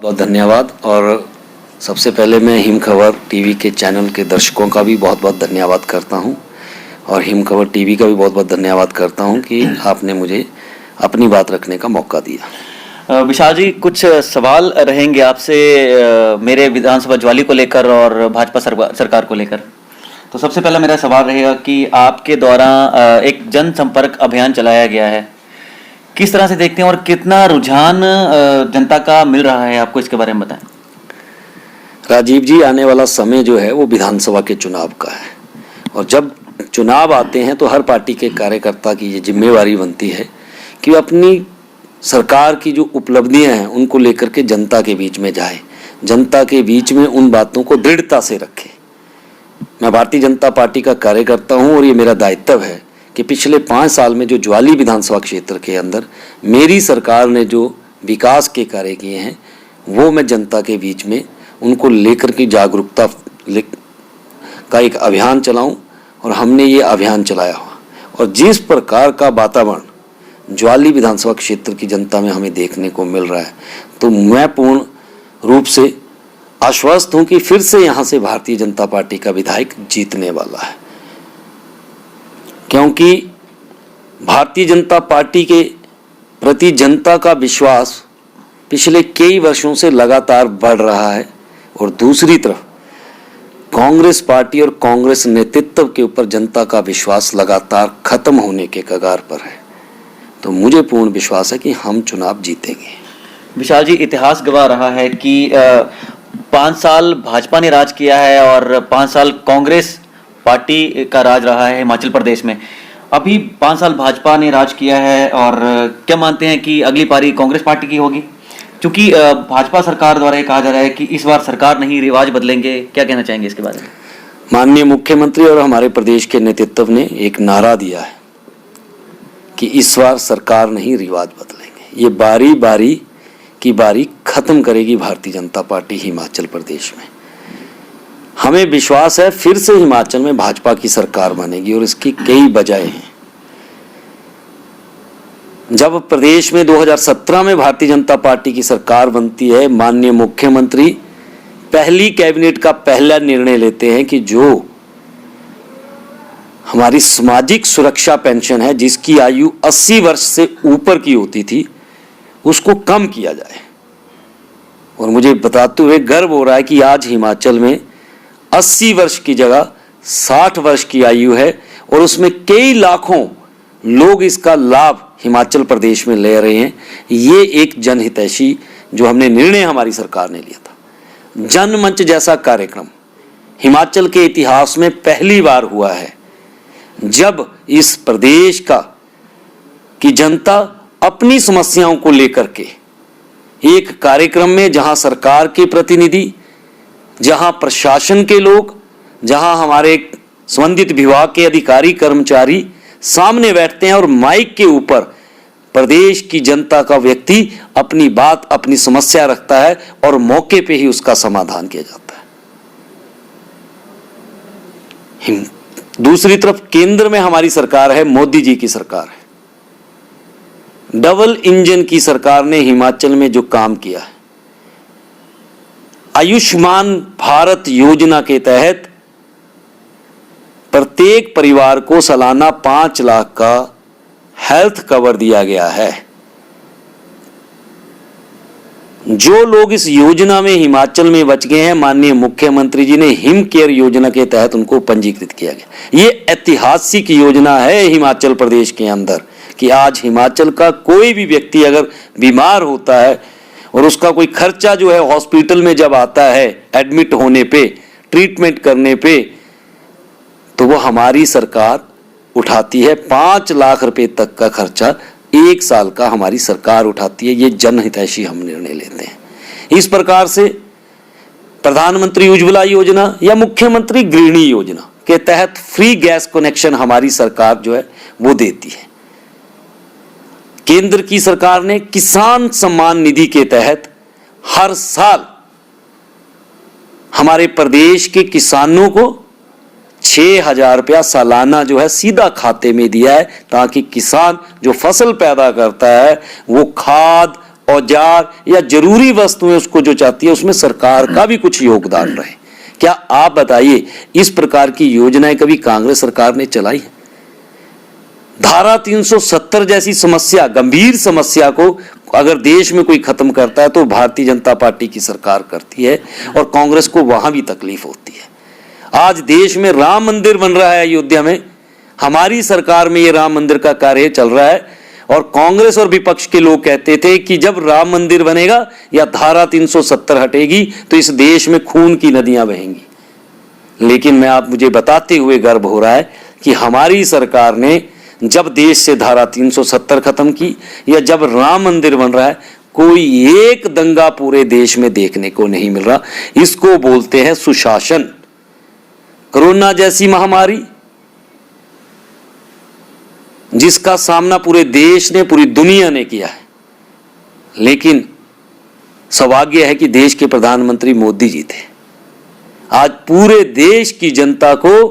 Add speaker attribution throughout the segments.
Speaker 1: बहुत धन्यवाद। और सबसे पहले मैं हिम खबर टीवी के चैनल के दर्शकों का भी बहुत बहुत धन्यवाद करता हूं और हिम खबर टीवी का भी बहुत बहुत धन्यवाद करता हूं कि आपने मुझे अपनी बात रखने का मौका दिया।
Speaker 2: विशाल जी, कुछ सवाल रहेंगे आपसे मेरे विधानसभा ज्वाली को लेकर और भाजपा सरकार को लेकर। तो सबसे पहला मेरा सवाल रहेगा कि आपके द्वारा एक जनसंपर्क अभियान चलाया गया है, किस तरह से देखते हैं और कितना रुझान जनता का मिल रहा है आपको, इसके बारे में बताएं।
Speaker 1: राजीव जी, आने वाला समय जो है वो विधानसभा के चुनाव का है और जब चुनाव आते हैं तो हर पार्टी के कार्यकर्ता की ये जिम्मेवारी बनती है कि वो अपनी सरकार की जो उपलब्धियां हैं उनको लेकर के जनता के बीच में जाए, जनता के बीच में उन बातों को दृढ़ता से रखे। मैं भारतीय जनता पार्टी का कार्यकर्ता हूं और ये मेरा दायित्व है कि पिछले 5 साल में जो ज्वाली विधानसभा क्षेत्र के अंदर मेरी सरकार ने जो विकास के कार्य किए हैं वो मैं जनता के बीच में उनको लेकर के जागरूकता का एक अभियान चलाऊं और हमने ये अभियान चलाया हुआ। और जिस प्रकार का वातावरण ज्वाली विधानसभा क्षेत्र की जनता में हमें देखने को मिल रहा है तो मैं पूर्ण रूप से आश्वस्त हूं कि फिर से यहां से भारतीय जनता पार्टी का विधायक जीतने वाला है, क्योंकि भारतीय जनता पार्टी के प्रति जनता का विश्वास पिछले कई वर्षों से लगातार बढ़ रहा है और दूसरी तरफ कांग्रेस पार्टी और कांग्रेस नेतृत्व के ऊपर जनता का विश्वास लगातार खत्म होने के कगार पर है। तो मुझे पूर्ण विश्वास है कि हम चुनाव जीतेंगे।
Speaker 2: विशाल जी, इतिहास गवाह रहा है कि 5 साल भाजपा ने राज किया है और 5 साल कांग्रेस पार्टी का राज रहा है हिमाचल प्रदेश में। अभी 5 साल भाजपा ने राज किया है और क्या मानते हैं कि अगली पारी कांग्रेस पार्टी की होगी? क्योंकि भाजपा सरकार द्वारा ये कहा जा रहा है कि इस बार सरकार नहीं रिवाज बदलेंगे, क्या कहना चाहेंगे इसके बारे में?
Speaker 1: माननीय मुख्यमंत्री और हमारे प्रदेश के नेतृत्व ने एक नारा दिया है कि इस बार सरकार नहीं रिवाज बदलेंगे। ये बारी बारी की बारी खत्म करेगी भारतीय जनता पार्टी हिमाचल प्रदेश में। हमें विश्वास है फिर से हिमाचल में भाजपा की सरकार बनेगी और इसकी कई वजहें हैं। जब प्रदेश में 2017 में भारतीय जनता पार्टी की सरकार बनती है, माननीय मुख्यमंत्री पहली कैबिनेट का पहला निर्णय लेते हैं कि जो हमारी सामाजिक सुरक्षा पेंशन है जिसकी आयु 80 वर्ष से ऊपर की होती थी उसको कम किया जाए। और मुझे बताते हुए गर्व हो रहा है कि आज हिमाचल में 80 वर्ष की जगह 60 वर्ष की आयु है और उसमें कई लाखों लोग इसका लाभ हिमाचल प्रदेश में ले रहे हैं। ये एक जनहितैषी जो हमने निर्णय हमारी सरकार ने लिया था, जनमंच जैसा कार्यक्रम हिमाचल के इतिहास में पहली बार हुआ है जब इस प्रदेश की जनता अपनी समस्याओं को लेकर के एक कार्यक्रम में, जहां सरकार के प्रतिनिधि, जहां प्रशासन के लोग, जहां हमारे संबंधित विभाग के अधिकारी कर्मचारी सामने बैठते हैं और माइक के ऊपर प्रदेश की जनता का व्यक्ति अपनी बात, अपनी समस्या रखता है और मौके पे ही उसका समाधान किया जाता है। दूसरी तरफ केंद्र में हमारी सरकार है, मोदी जी की सरकार है। डबल इंजन की सरकार ने हिमाचल में जो काम किया है, आयुष्मान भारत योजना के तहत प्रत्येक परिवार को सालाना 5 लाख का हेल्थ कवर दिया गया है। जो लोग इस योजना में हिमाचल में बच गए हैं, माननीय मुख्यमंत्री जी ने हिम केयर योजना के तहत उनको पंजीकृत किया गया। ये ऐतिहासिक योजना है हिमाचल प्रदेश के अंदर कि आज हिमाचल का कोई भी व्यक्ति अगर बीमार होता है और उसका कोई खर्चा जो है हॉस्पिटल में जब आता है एडमिट होने पे, ट्रीटमेंट करने पे, तो वो हमारी सरकार उठाती है। 5 लाख रुपए तक का खर्चा 1 साल का हमारी सरकार उठाती है। ये जनहितैषी हम निर्णय लेते हैं। इस प्रकार से प्रधानमंत्री उज्ज्वला योजना या मुख्यमंत्री गृहिणी योजना के तहत फ्री गैस कनेक्शन हमारी सरकार जो है वो देती है। केंद्र की सरकार ने किसान सम्मान निधि के तहत हर साल हमारे प्रदेश के किसानों को 6,000 रुपया सालाना जो है सीधा खाते में दिया है, ताकि किसान जो फसल पैदा करता है वो खाद औजार या जरूरी वस्तुएं उसको जो चाहती है उसमें सरकार का भी कुछ योगदान रहे। क्या आप बताइए, इस प्रकार की योजनाएं कभी कांग्रेस सरकार ने चलाई है? धारा 370 जैसी समस्या, गंभीर समस्या को अगर देश में कोई खत्म करता है तो भारतीय जनता पार्टी की सरकार करती है, और कांग्रेस को वहां भी तकलीफ होती है। आज देश में राम मंदिर बन रहा है अयोध्या में, हमारी सरकार में ये राम मंदिर का कार्य चल रहा है, और कांग्रेस और विपक्ष के लोग कहते थे कि जब राम मंदिर बनेगा या धारा 370 हटेगी तो इस देश में खून की नदियां बहेंगी। लेकिन मैं आप मुझे बताते हुए गर्व हो रहा है कि हमारी सरकार ने जब देश से धारा 370 खत्म की या जब राम मंदिर बन रहा है, कोई एक दंगा पूरे देश में देखने को नहीं मिल रहा। इसको बोलते हैं सुशासन। कोरोना जैसी महामारी जिसका सामना पूरे देश ने, पूरी दुनिया ने किया है, लेकिन सौभाग्य है कि देश के प्रधानमंत्री मोदी जी थे। आज पूरे देश की जनता को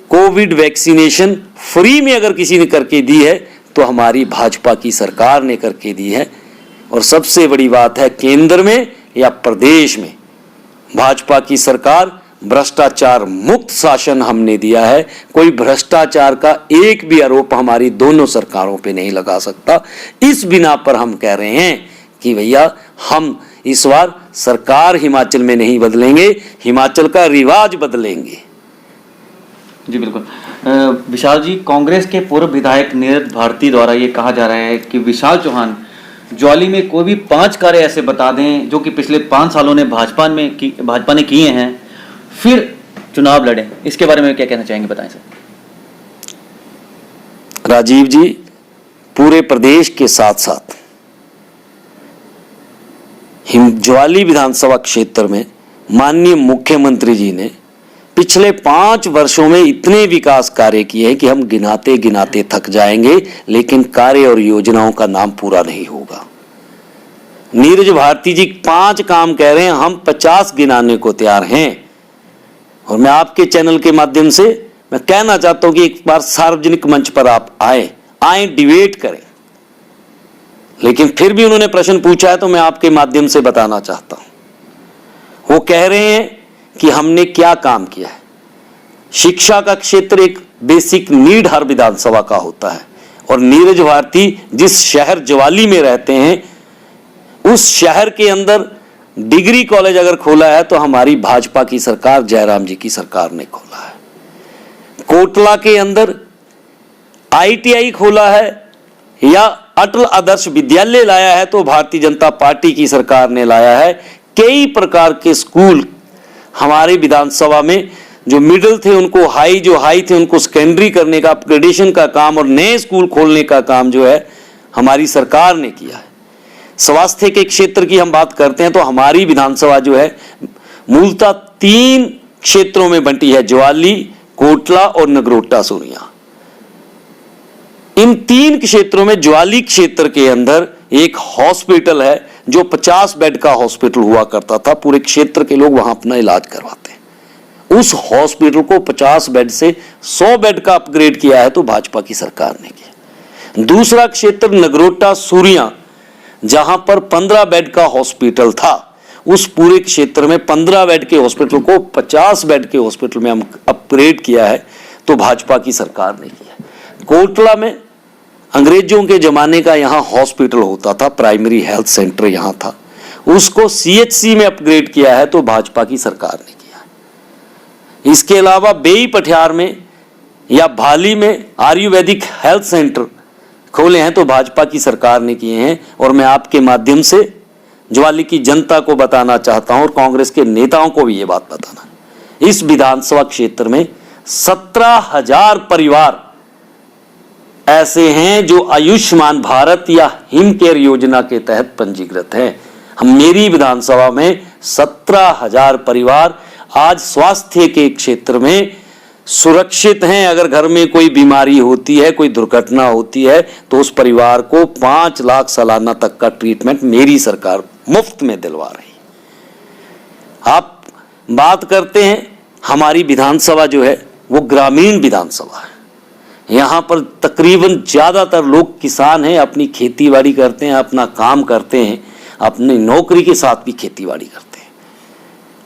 Speaker 1: कोविड वैक्सीनेशन फ्री में अगर किसी ने करके दी है तो हमारी भाजपा की सरकार ने करके दी है। और सबसे बड़ी बात है, केंद्र में या प्रदेश में भाजपा की सरकार, भ्रष्टाचार मुक्त शासन हमने दिया है। कोई भ्रष्टाचार का एक भी आरोप हमारी दोनों सरकारों पे नहीं लगा सकता। इस बिना पर हम कह रहे हैं कि भैया हम इस बार सरकार हिमाचल में नहीं बदलेंगे, हिमाचल का रिवाज बदलेंगे।
Speaker 2: जी बिल्कुल। विशाल जी, कांग्रेस के पूर्व विधायक नीरज भारती द्वारा ये कहा जा रहा है कि विशाल चौहान ज्वाली में कोई भी 5 कार्य ऐसे बता दें जो कि पिछले 5 सालों ने भाजपा ने किए हैं, फिर चुनाव लड़े। इसके बारे में क्या कहना चाहेंगे, बताएं सर।
Speaker 1: राजीव जी, पूरे प्रदेश के साथ साथ ज्वाली विधानसभा क्षेत्र में माननीय मुख्यमंत्री जी ने पिछले 5 वर्षों में इतने विकास कार्य किए हैं कि हम गिनाते गिनाते थक जाएंगे, लेकिन कार्य और योजनाओं का नाम पूरा नहीं होगा। नीरज भारती जी 5 काम कह रहे हैं, हम 50 गिनाने को तैयार हैं। और मैं आपके चैनल के माध्यम से मैं कहना चाहता हूं कि एक बार सार्वजनिक मंच पर आप आए डिबेट करें। लेकिन फिर भी उन्होंने प्रश्न पूछा है तो मैं आपके माध्यम से बताना चाहता हूं। वो कह रहे हैं कि हमने क्या काम किया है। शिक्षा का क्षेत्र एक बेसिक नीड हर विधानसभा का होता है, और नीरज भारती जिस शहर ज्वाली में रहते हैं उस शहर के अंदर डिग्री कॉलेज अगर खोला है तो हमारी भाजपा की सरकार, जयराम जी की सरकार ने खोला है। कोटला के अंदर ITI खोला है या अटल आदर्श विद्यालय लाया है तो भारतीय जनता पार्टी की सरकार ने लाया है। कई प्रकार के स्कूल हमारे विधानसभा में जो मिडिल थे उनको हाई थे उनको सेकेंडरी करने का, अपग्रेडेशन का काम और नए स्कूल खोलने का काम जो है हमारी सरकार ने किया है। स्वास्थ्य के क्षेत्र की हम बात करते हैं तो हमारी विधानसभा जो है मूलतः 3 क्षेत्रों में बंटी है, ज्वाली, कोटला और नगरोटा सूरियां। इन 3 क्षेत्रों में ज्वाली क्षेत्र के अंदर एक हॉस्पिटल है जो 50 बेड का हॉस्पिटल हुआ करता था। पूरे क्षेत्र के लोग वहां अपना इलाज करवाते हैं। उस हॉस्पिटल को 50 बेड से 100 बेड का अपग्रेड किया है तो भाजपा की सरकार ने किया। दूसरा क्षेत्र नगरोटा सूरियां, जहां पर 15 बेड का हॉस्पिटल था, उस पूरे क्षेत्र में 15 बेड के हॉस्पिटल को 50 बेड के हॉस्पिटल में हम अपग्रेड किया है तो भाजपा की सरकार ने किया। कोटला में अंग्रेजों के जमाने का यहां हॉस्पिटल होता था, प्राइमरी हेल्थ सेंटर यहां था, उसको CHC में अपग्रेड किया है तो भाजपा की सरकार ने किया। इसके अलावा बेई पठियार में या भाली में आयुर्वेदिक हेल्थ सेंटर खोले हैं तो भाजपा की सरकार ने किए हैं। और मैं आपके माध्यम से ज्वाली की जनता को बताना चाहता हूं और कांग्रेस के नेताओं को भी ये बात बताना, इस विधानसभा क्षेत्र में 17,000 परिवार ऐसे हैं जो आयुष्मान भारत या हिम केयर योजना के तहत पंजीकृत हैं। हम मेरी विधानसभा में 17,000 परिवार आज स्वास्थ्य के क्षेत्र में सुरक्षित हैं। अगर घर में कोई बीमारी होती है, कोई दुर्घटना होती है तो उस परिवार को 5 लाख सालाना तक का ट्रीटमेंट मेरी सरकार मुफ्त में दिलवा रही। आप बात करते हैं, हमारी विधानसभा जो है वो ग्रामीण विधानसभा है। यहाँ पर तकरीबन ज़्यादातर लोग किसान हैं, अपनी खेतीबाड़ी करते हैं, अपना काम करते हैं, अपनी नौकरी के साथ भी खेतीबाड़ी करते हैं।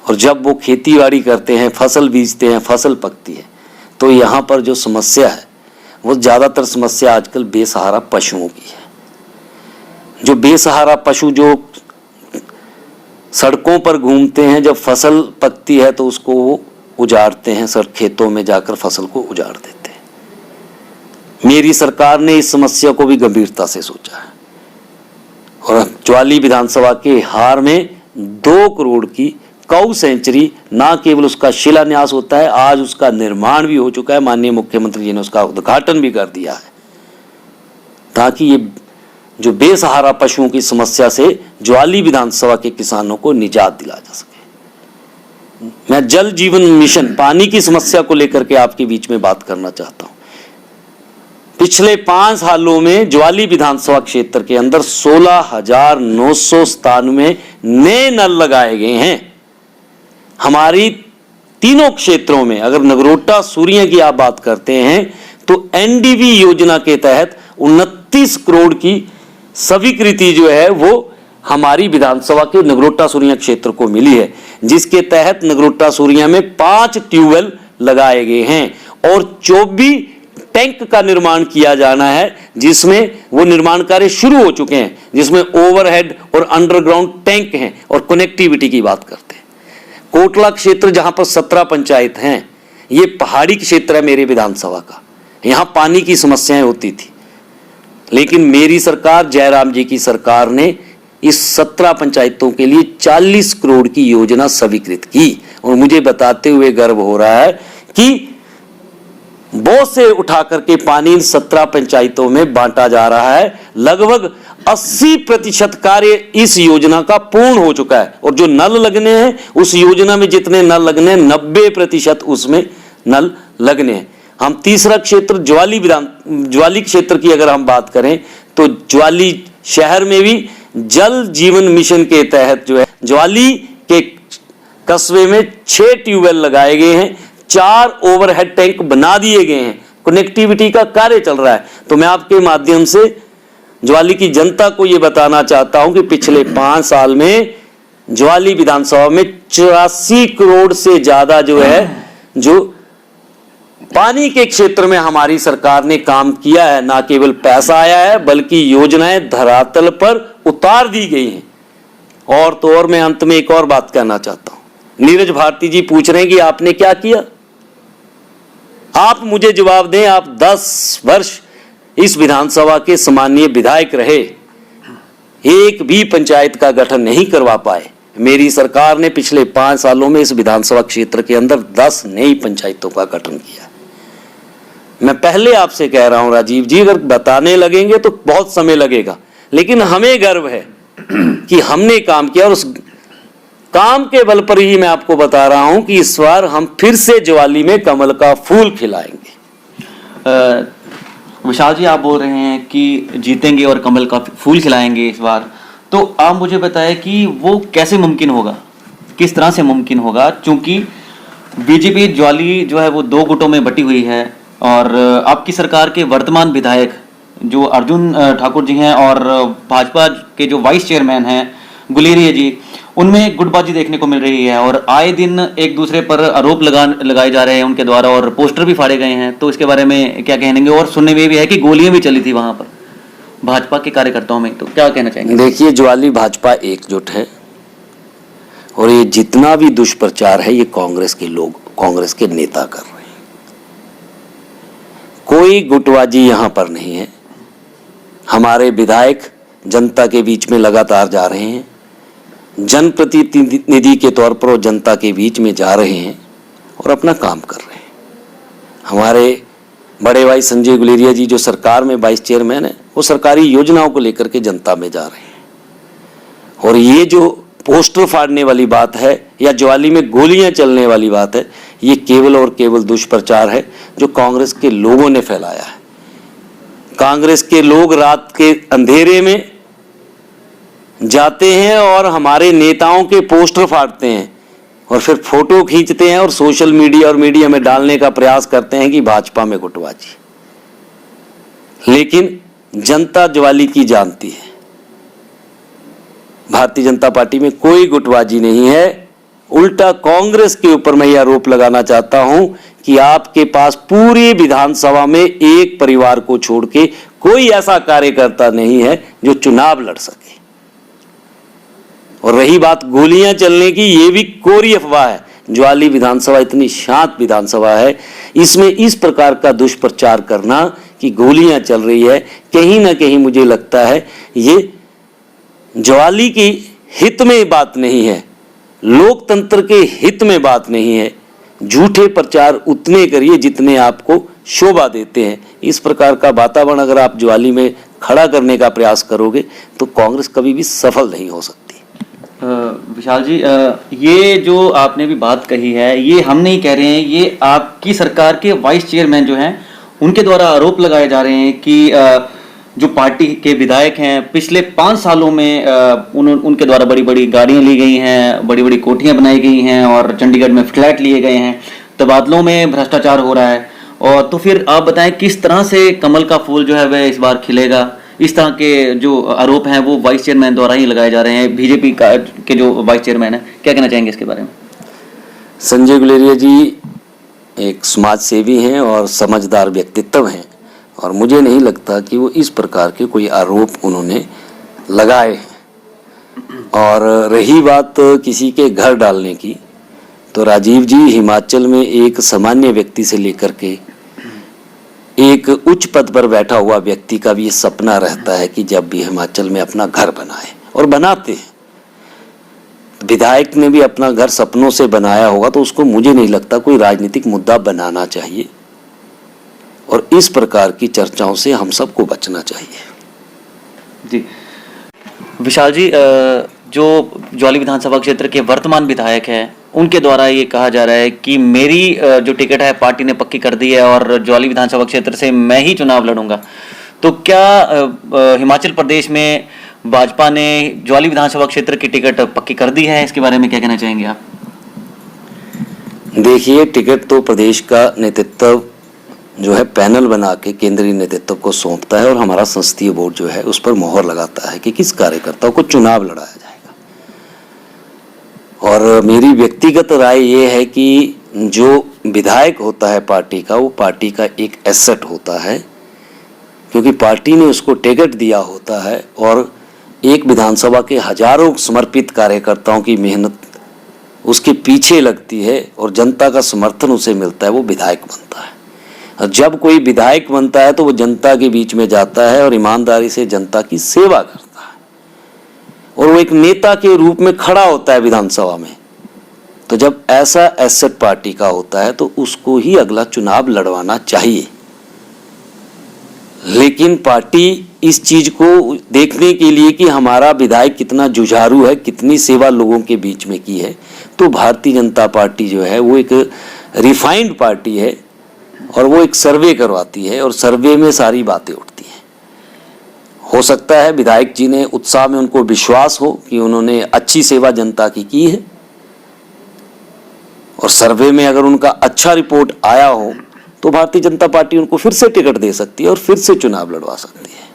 Speaker 1: और जब वो खेतीबाड़ी करते हैं, फसल बीजते हैं, फसल पकती है, तो यहाँ पर जो समस्या है वो ज़्यादातर समस्या आजकल बेसहारा पशुओं की है। जो बेसहारा पशु जो सड़कों पर घूमते हैं, जब फसल पकती है तो उसको वो उजाड़ते हैं, सर खेतों में जाकर फसल को उजाड़ देते हैं। मेरी सरकार ने इस समस्या को भी गंभीरता से सोचा है और ज्वाली विधानसभा के हार में 2 करोड़ की गौ सेंचुरी, ना केवल उसका शिलान्यास होता है, आज उसका निर्माण भी हो चुका है। माननीय मुख्यमंत्री जी ने उसका उद्घाटन भी कर दिया है, ताकि ये जो बेसहारा पशुओं की समस्या से ज्वाली विधानसभा के किसानों को निजात दिला जा सके। मैं जल जीवन मिशन पानी की समस्या को लेकर के आपके बीच में बात करना चाहता हूं। पिछले 5 सालों में ज्वाली विधानसभा क्षेत्र के अंदर 16,997 नए नल लगाए गए हैं। हमारी तीनों क्षेत्रों में, अगर नगरोटा सूरिया की आप बात करते हैं तो एनडीवी योजना के तहत 29 करोड़ की स्वीकृति जो है वो हमारी विधानसभा के नगरोटा सूरिया क्षेत्र को मिली है, जिसके तहत नगरोटा सूरिया में 5 ट्यूबवेल लगाए गए हैं और 24 टैंक का निर्माण किया जाना है, जिसमें वो निर्माण कार्य शुरू हो चुके हैं, जिसमें ओवरहेड और अंडरग्राउंड टैंक हैं और कनेक्टिविटी की बात करते हैं। कोटला क्षेत्र जहां पर 17 पंचायत हैं, ये पहाड़ी क्षेत्र है मेरे विधानसभा का, यहां पानी की समस्याएं होती थी, लेकिन मेरी सरकार, जयराम जी की सरकार ने इस 17 पंचायतों के लिए 40 करोड़ की योजना स्वीकृत की। और मुझे बताते हुए गर्व हो रहा है कि बहुत से उठा करके पानी इन 17 पंचायतों में बांटा जा रहा है। लगभग 80% कार्य इस योजना का पूर्ण हो चुका है और जो नल लगने हैं उस योजना में जितने नल लगने हैं 90% उसमें नल लगने हैं। हम तीसरा क्षेत्र ज्वाली क्षेत्र की अगर हम बात करें तो ज्वाली शहर में भी जल जीवन मिशन के तहत जो है ज्वाली के कस्बे में 6 ट्यूबवेल लगाए गए हैं, 4 ओवरहेड टैंक बना दिए गए हैं, कनेक्टिविटी का कार्य चल रहा है। तो मैं आपके माध्यम से ज्वाली की जनता को यह बताना चाहता हूं कि पिछले 5 साल में ज्वाली विधानसभा में 84 करोड़ से ज्यादा जो है जो पानी के क्षेत्र में हमारी सरकार ने काम किया है। ना केवल पैसा आया है बल्कि योजनाएं धरातल पर उतार दी गई हैं। और तो और मैं अंत में एक और बात कहना चाहता हूं। नीरज भारती जी पूछ रहे हैं कि आपने क्या किया। आप मुझे जवाब दें, आप 10 वर्ष इस विधानसभा के सम्मानीय विधायक रहे, एक भी पंचायत का गठन नहीं करवा पाए। मेरी सरकार ने पिछले 5 सालों में इस विधानसभा क्षेत्र के अंदर 10 नई पंचायतों का गठन किया। मैं पहले आपसे कह रहा हूं राजीव जी, अगर बताने लगेंगे तो बहुत समय लगेगा, लेकिन हमें गर्व है कि हमने काम किया और उस काम के बल पर ही मैं आपको बता रहा हूं कि इस बार हम फिर से ज्वाली में कमल का फूल खिलाएंगे।
Speaker 2: विशाल जी, आप बोल रहे हैं कि जीतेंगे और कमल का फूल खिलाएंगे इस बार, तो आप मुझे बताएं कि वो कैसे मुमकिन होगा, किस तरह से मुमकिन होगा, क्योंकि बीजेपी ज्वाली जो है वो 2 गुटों में बटी हुई है और आपकी सरकार के वर्तमान विधायक जो अर्जुन ठाकुर जी हैं और भाजपा के जो वाइस चेयरमैन हैं गुलेरिया जी, उनमें गुटबाजी देखने को मिल रही है और आए दिन एक दूसरे पर आरोप लगाए जा रहे हैं उनके द्वारा और पोस्टर भी फाड़े गए हैं। तो इसके बारे में क्या कहेंगे? और सुनने में भी है कि गोलियां भी चली थी वहां पर भाजपा के कार्यकर्ताओं में, तो क्या कहना चाहेंगे?
Speaker 1: देखिए, ज्वाली भाजपा एकजुट है और ये जितना भी दुष्प्रचार है ये कांग्रेस के लोग, कांग्रेस के नेता कर रहे हैं। कोई गुटबाजी यहां पर नहीं है। हमारे विधायक जनता के बीच में लगातार जा रहे हैं, जनप्रतिनिधि के तौर पर वो जनता के बीच में जा रहे हैं और अपना काम कर रहे हैं। हमारे बड़े भाई संजय गुलेरिया जी जो सरकार में वाइस चेयरमैन है, वो सरकारी योजनाओं को लेकर के जनता में जा रहे हैं। और ये जो पोस्टर फाड़ने वाली बात है या ज्वाली में गोलियां चलने वाली बात है, ये केवल और केवल दुष्प्रचार है जो कांग्रेस के लोगों ने फैलाया है। कांग्रेस के लोग रात के अंधेरे में जाते हैं और हमारे नेताओं के पोस्टर फाड़ते हैं और फिर फोटो खींचते हैं और सोशल मीडिया और मीडिया में डालने का प्रयास करते हैं कि भाजपा में गुटबाजी। लेकिन जनता ज्वाली की जानती है। भारतीय जनता पार्टी में कोई गुटबाजी नहीं है। उल्टा कांग्रेस के ऊपर मैं यह आरोप लगाना चाहता हूं कि आपके पास पूरी विधानसभा में एक परिवार को छोड़ के कोई ऐसा कार्यकर्ता नहीं है जो चुनाव लड़ सके। और रही बात गोलियां चलने की, यह भी कोरी अफवाह है। ज्वाली विधानसभा इतनी शांत विधानसभा है, इसमें इस प्रकार का दुष्प्रचार करना कि गोलियां चल रही है, कहीं ना कहीं मुझे लगता है ये ज्वाली के हित में बात नहीं है, लोकतंत्र के हित में बात नहीं है। झूठे प्रचार उतने करिए जितने आपको शोभा देते हैं। इस प्रकार का वातावरण अगर आप ज्वाली में खड़ा करने का प्रयास करोगे तो कांग्रेस कभी भी सफल नहीं हो सकती।
Speaker 2: विशाल जी, ये जो आपने भी बात कही है, ये हम नहीं कह रहे हैं, ये आपकी सरकार के वाइस चेयरमैन जो हैं उनके द्वारा आरोप लगाए जा रहे हैं कि जो पार्टी के विधायक हैं पिछले 5 सालों में उनके द्वारा बड़ी बड़ी गाड़ियां ली गई हैं, बड़ी बड़ी कोठियां बनाई गई हैं और चंडीगढ़ में फ्लैट लिए गए हैं, तबादलों में भ्रष्टाचार हो रहा है। और तो फिर आप बताएं किस तरह से कमल का फूल जो है वह इस बार खिलेगा? इस तरह के जो आरोप हैं वो वाइस चेयरमैन द्वारा ही लगाए जा रहे हैं, बीजेपी के जो वाइस चेयरमैन है, क्या कहना चाहेंगे इसके बारे में?
Speaker 1: संजय गुलेरिया जी एक समाज सेवी हैं और समझदार व्यक्तित्व हैं, और मुझे नहीं लगता कि वो इस प्रकार के कोई आरोप उन्होंने लगाए हैं। और रही बात किसी के घर डालने की, तो राजीव जी हिमाचल में एक सामान्य व्यक्ति से लेकर के एक उच्च पद पर बैठा हुआ व्यक्ति का भी ये सपना रहता है कि जब भी हिमाचल में अपना घर बनाए, और बनाते हैं। विधायक ने भी अपना घर सपनों से बनाया होगा, तो उसको मुझे नहीं लगता कोई राजनीतिक मुद्दा बनाना चाहिए, और इस प्रकार की चर्चाओं से हम सबको बचना चाहिए।
Speaker 2: जी विशाल जी, जो ज्वाली विधानसभा क्षेत्र के वर्तमान विधायक हैं उनके द्वारा ये कहा जा रहा है कि मेरी जो टिकट है पार्टी ने पक्की कर दी है और ज्वाली विधानसभा क्षेत्र से मैं ही चुनाव लड़ूंगा। तो क्या हिमाचल प्रदेश में भाजपा ने ज्वाली विधानसभा क्षेत्र की टिकट पक्की कर दी है? इसके बारे में क्या कहना चाहेंगे आप?
Speaker 1: देखिए, टिकट तो प्रदेश का नेतृत्व जो है पैनल बना के केंद्रीय नेतृत्व को सौंपता है, और हमारा संसदीय बोर्ड जो है उस पर मोहर लगाता है कि किस कार्यकर्ता को चुनाव लड़ाया जाएगा। और मेरी व्यक्तिगत राय ये है कि जो विधायक होता है पार्टी का, वो पार्टी का एक एसेट होता है, क्योंकि पार्टी ने उसको टिकट दिया होता है, और एक विधानसभा के हजारों समर्पित कार्यकर्ताओं की मेहनत उसके पीछे लगती है, और जनता का समर्थन उसे मिलता है, वो विधायक बनता है। और जब कोई विधायक बनता है तो वो जनता के बीच में जाता है और ईमानदारी से जनता की सेवा करता है, और वो एक नेता के रूप में खड़ा होता है विधानसभा में। तो जब ऐसा एसेट पार्टी का होता है तो उसको ही अगला चुनाव लड़वाना चाहिए। लेकिन पार्टी इस चीज को देखने के लिए कि हमारा विधायक कितना जुझारू है, कितनी सेवा लोगों के बीच में की है, तो भारतीय जनता पार्टी जो है वो एक रिफाइंड पार्टी है, और वो एक सर्वे करवाती है, और सर्वे में सारी बातें उठती हैं। हो सकता है विधायक जी ने उत्साह में उनको विश्वास हो कि उन्होंने अच्छी सेवा जनता की है, और सर्वे में अगर उनका अच्छा रिपोर्ट आया हो तो भारतीय जनता पार्टी उनको फिर से टिकट दे सकती है और फिर से चुनाव लड़वा सकती है।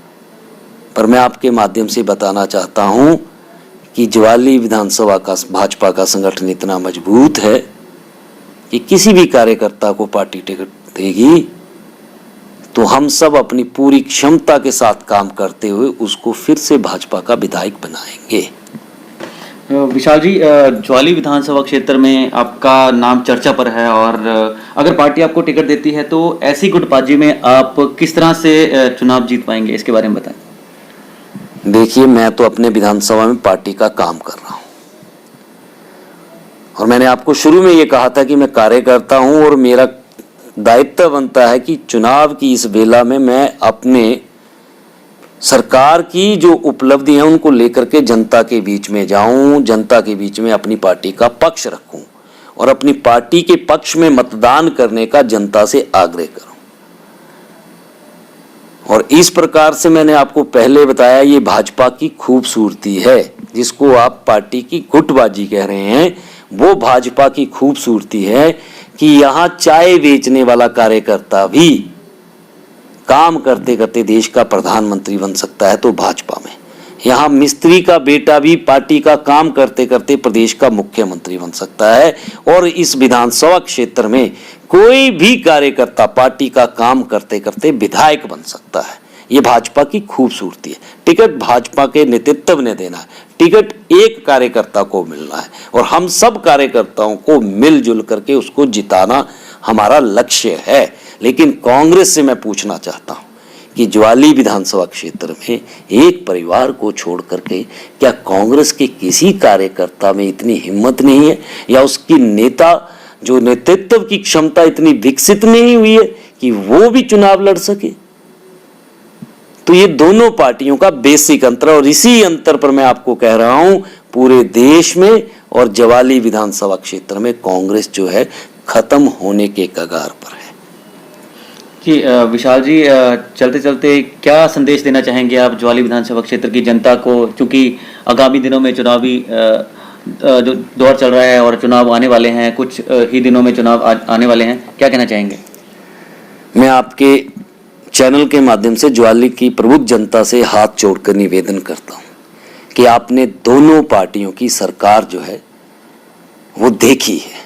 Speaker 1: पर मैं आपके माध्यम से बताना चाहता हूं कि ज्वाली विधानसभा का भाजपा का संगठन इतना मजबूत है कि किसी भी कार्यकर्ता को पार्टी टिकट देगी तो हम सब अपनी पूरी क्षमता के साथ काम करते हुए उसको फिर से भाजपा का विधायक बनाएंगे।
Speaker 2: विशाल जी, ज्वाली विधानसभा क्षेत्र में आपका नाम चर्चा पर है, और अगर पार्टी आपको टिकट देती है तो ऐसी गुटबाजी में आप किस तरह से चुनाव जीत पाएंगे, इसके बारे में बताएं।
Speaker 1: देखिए, मैं तो अपने विधानसभा में पार्टी का काम कर रहा हूं, और मैंने आपको शुरू में ये कहा था कि मैं कार्यकर्ता हूं, और मेरा दायित्व बनता है कि चुनाव की इस बेला में मैं अपने सरकार की जो उपलब्धि है उनको लेकर के जनता के बीच में जाऊं, जनता के बीच में अपनी पार्टी का पक्ष रखूं, और अपनी पार्टी के पक्ष में मतदान करने का जनता से आग्रह करूं। और इस प्रकार से मैंने आपको पहले बताया, ये भाजपा की खूबसूरती है, जिसको आप पार्टी की गुटबाजी कह रहे हैं, वो भाजपा की खूबसूरती है कि यहाँ चाय बेचने वाला कार्यकर्ता भी काम करते करते देश का प्रधानमंत्री बन सकता है तो भाजपा में। यहाँ मिस्त्री का बेटा भी पार्टी का काम करते करते प्रदेश का मुख्यमंत्री बन सकता है, और इस विधानसभा क्षेत्र में कोई भी कार्यकर्ता पार्टी का काम करते करते विधायक बन सकता है। ये भाजपा की खूबसूरती है। टिकट भाजपा के नेतृत्व ने देना है, टिकट एक कार्यकर्ता को मिलना है, और हम सब कार्यकर्ताओं को मिलजुल करके उसको जिताना हमारा लक्ष्य है। लेकिन कांग्रेस से मैं पूछना चाहता हूं कि ज्वाली विधानसभा क्षेत्र में एक परिवार को छोड़ करके क्या कांग्रेस के किसी कार्यकर्ता में इतनी हिम्मत नहीं है, या उसकी नेता जो नेतृत्व की क्षमता इतनी विकसित नहीं हुई है कि वो भी चुनाव लड़ सके? तो ये दोनों पार्टियों का बेसिक अंतर, और इसी अंतर पर मैं आपको कह रहा हूं पूरे देश में और ज्वाली विधानसभा क्षेत्र में कांग्रेस जो है खत्म होने के कगार पर है।
Speaker 2: जी विशाल जी, चलते चलते क्या संदेश देना चाहेंगे आप ज्वाली विधानसभा क्षेत्र की जनता को, क्योंकि आगामी दिनों में चुनावी जो दौर चल रहा है और चुनाव आने वाले हैं, कुछ ही दिनों में चुनाव आने वाले हैं, क्या कहना चाहेंगे?
Speaker 1: मैं आपके चैनल के माध्यम से ज्वाली की प्रबुद्ध जनता से हाथ जोड़कर निवेदन करता हूं कि आपने दोनों पार्टियों की सरकार जो है वो देखी है,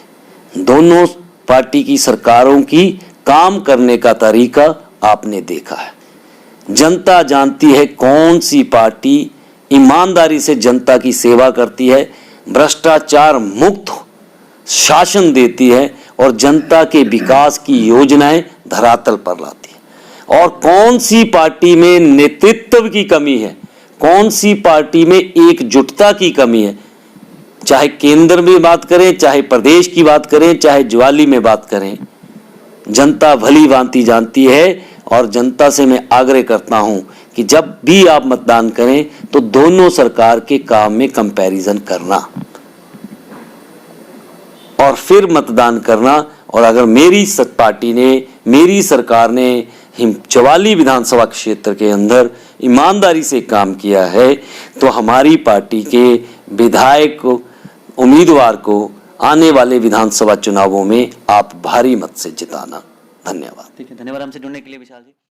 Speaker 1: दोनों पार्टी की सरकारों की काम करने का तरीका आपने देखा है। जनता जानती है कौन सी पार्टी ईमानदारी से जनता की सेवा करती है, भ्रष्टाचार मुक्त शासन देती है और जनता के विकास की योजनाएं धरातल पर लाती है, और कौन सी पार्टी में नेतृत्व की कमी है, कौन सी पार्टी में एकजुटता की कमी है। चाहे केंद्र में बात करें, चाहे प्रदेश की बात करें, चाहे ज्वाली में बात करें, जनता भली भांति जानती है। और जनता से मैं आग्रह करता हूं कि जब भी आप मतदान करें तो दोनों सरकार के काम में कंपैरिजन करना और फिर मतदान करना। और अगर मेरी पार्टी ने, मेरी सरकार ने ज्वाली विधानसभा क्षेत्र के अंदर ईमानदारी से काम किया है तो हमारी पार्टी के विधायक उम्मीदवार को आने वाले विधानसभा चुनावों में आप भारी मत से जिताना। धन्यवाद।
Speaker 2: ठीक है, धन्यवाद हमसे जुड़ने के लिए विशाल जी।